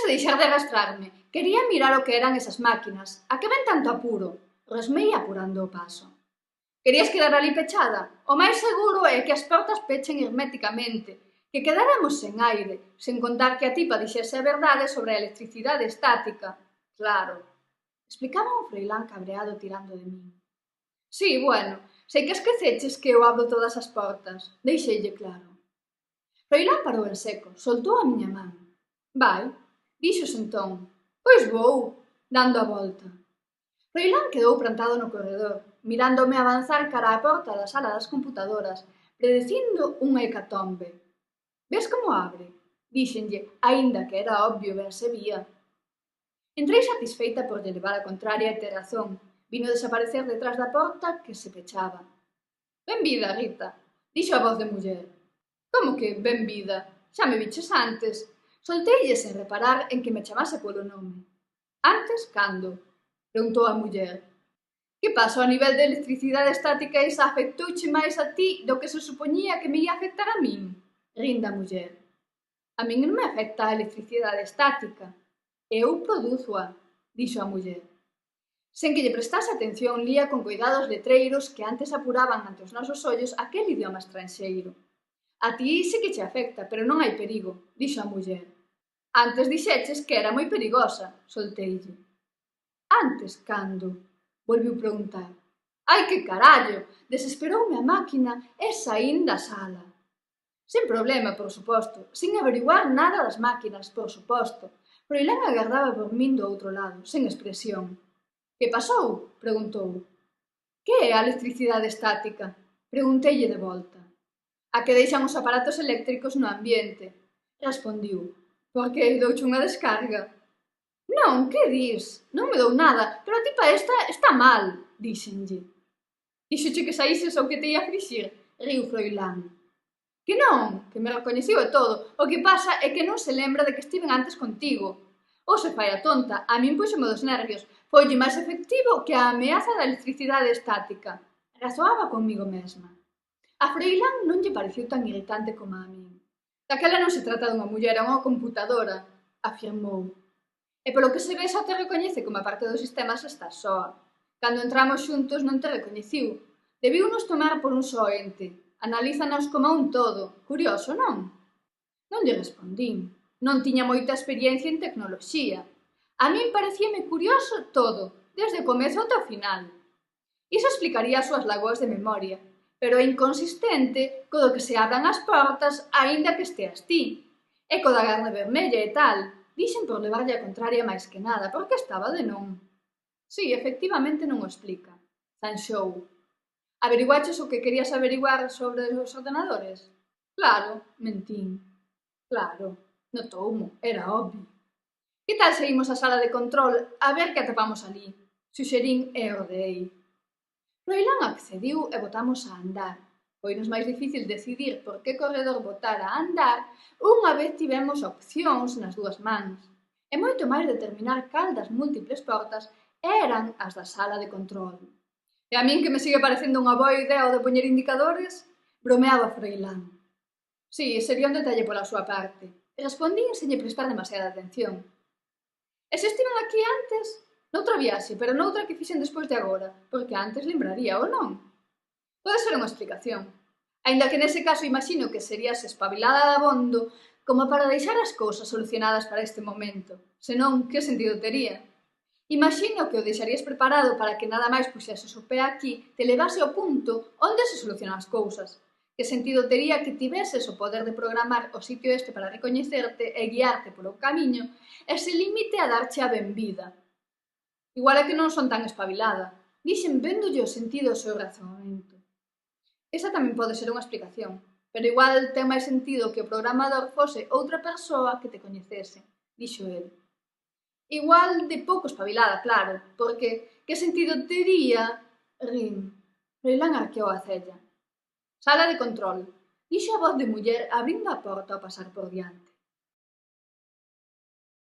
de deixar de arrastrarme. Quería mirar o que eran esas máquinas. A que ven tanto apuro? Resmei apurando o paso. Querías quedar ali pechada? O máis seguro é que as portas pechen herméticamente, que quedáramos sen aire, sen contar que a tipa dixese a verdade sobre a electricidade estática. Claro, explicaba o Froilán cabreado tirando de min. Sí, bueno, sei que esqueceches que eu abro todas as portas. Deixeille claro. Froilán parou en seco, soltou a miña man. Vai, dixos entón. Pois vou, dando a volta. Froilán quedou plantado no corredor, mirándome avanzar cara á porta da sala das computadoras, predicindo unha hecatombe. Ves como abre? Díxenlle, aínda que era obvio ben se vía. Entrei satisfeita por lle levar a contraria e ter razón. Vino desaparecer detrás da porta que se pechaba. Benvida, Rita, dixo a voz de muller. Como que benvida? Xa me viches antes. Solteille sen reparar en que me chamase polo nome. Antes, cando? Preguntou a muller. Que paso a nivel de electricidade estática esa afectouche máis a ti do que se supoñía que me ia afectar a min? Rinda a muller. A min non me afecta a electricidade estática. Eu produzo-a, dixo a muller. Sen que lle prestase atención, lía con cuidado os letreiros que antes apuraban ante os nosos ollos aquel idioma estranxeiro. A ti sí que che afecta, pero non hai perigo, dixo a muller. Antes dixeches que era moi perigosa, solteille. Antes, cando? Volviu preguntar. Ai, que carallo! Desesperoume a máquina e saín da sala. Sen problema, por suposto, sin averiguar nada das máquinas, por suposto. Froilán agardaba por min do outro lado, sen expresión. Que pasou? Preguntou. Que é a electricidade estática? Pregunteille de volta. A que deixan os aparatos eléctricos no ambiente, respondiu. Porque douche unha descarga. Non, que dis? Non me dou nada, pero a tipa esta está mal, díxenlle. Díxoche que saíses ou que te ia frixir, riu Froilán. Que non, que me recoñeciu e todo. O que pasa é que non se lembra de que estiven antes contigo. Ou se fai a tonta, a min puxome dos nervios. Foille máis efectivo que a ameaza da electricidade estática. Razoaba conmigo mesma. A Froilán non lle pareceu tan irritante como a min. Daquela non se trata dunha muller, é unha computadora, afirmou. E polo que se ve xa te recoñece como a parte do sistema se estás soa. Cando entramos xuntos non te recoñeciu. Debiunos tomar por un só ente. Analízanos como un todo. Curioso, non? Non lle respondín. Non tiña moita experiencia en tecnoloxía. A min parecíame curioso todo, desde o comezo ata o final. Iso explicaría as súas lagoas de memoria, pero é inconsistente co do que se abran as portas aínda que esteas ti. E co da garda vermella e tal. Dixen por levarlle a contraria máis que nada, porque estaba de non. Si, efectivamente non o explica. Zanxou. Averiguaches o que querías averiguar sobre os ordenadores? Claro, mentín. Claro, notoumo, era obvio. Que tal se imos á sala de control a ver que atopamos ali? Suxerín e ordeei. Froilán accediu e botamos a andar. Foinos máis difícil decidir por que corredor botar a andar unha vez tivemos opcións nas dúas mans. E moito máis determinar cal das múltiples portas eran as da sala de control. E a min que me sigue parecendo unha boa idea o de poñer indicadores, bromeaba Froilán. Si, sería un detalle pola súa parte. Respondín sen lle prestar demasiada atención. E se estiven aquí antes? Noutra viaxe, pero noutra que fixen despois de agora, porque antes lembraría ou non. Pode ser unha explicación. Aínda que nese caso imagino que serías espabilada de abondo como para deixar as cousas solucionadas para este momento. Senón, que sentido tería? Imagino que o deixarías preparado para que nada máis puxeses o pé aquí te levase ao punto onde se solucionan as cousas. Que sentido tería que tiveses o poder de programar o sitio este para recoñecerte e guiarte polo camiño e se limite a darche a benvida. Igual é que non son tan espabilada. Dixen véndolle o sentido ao seu razonamento. Esa tamén pode ser unha explicación, pero igual ten máis sentido que o programador fose outra persoa que te coñecese, dixo el. Igual de pouco espabilada, claro, porque que sentido tería? Rin. Froilán arqueou a cella. Sala de control, dixo a voz de muller abrindo a porta ao pasar por diante.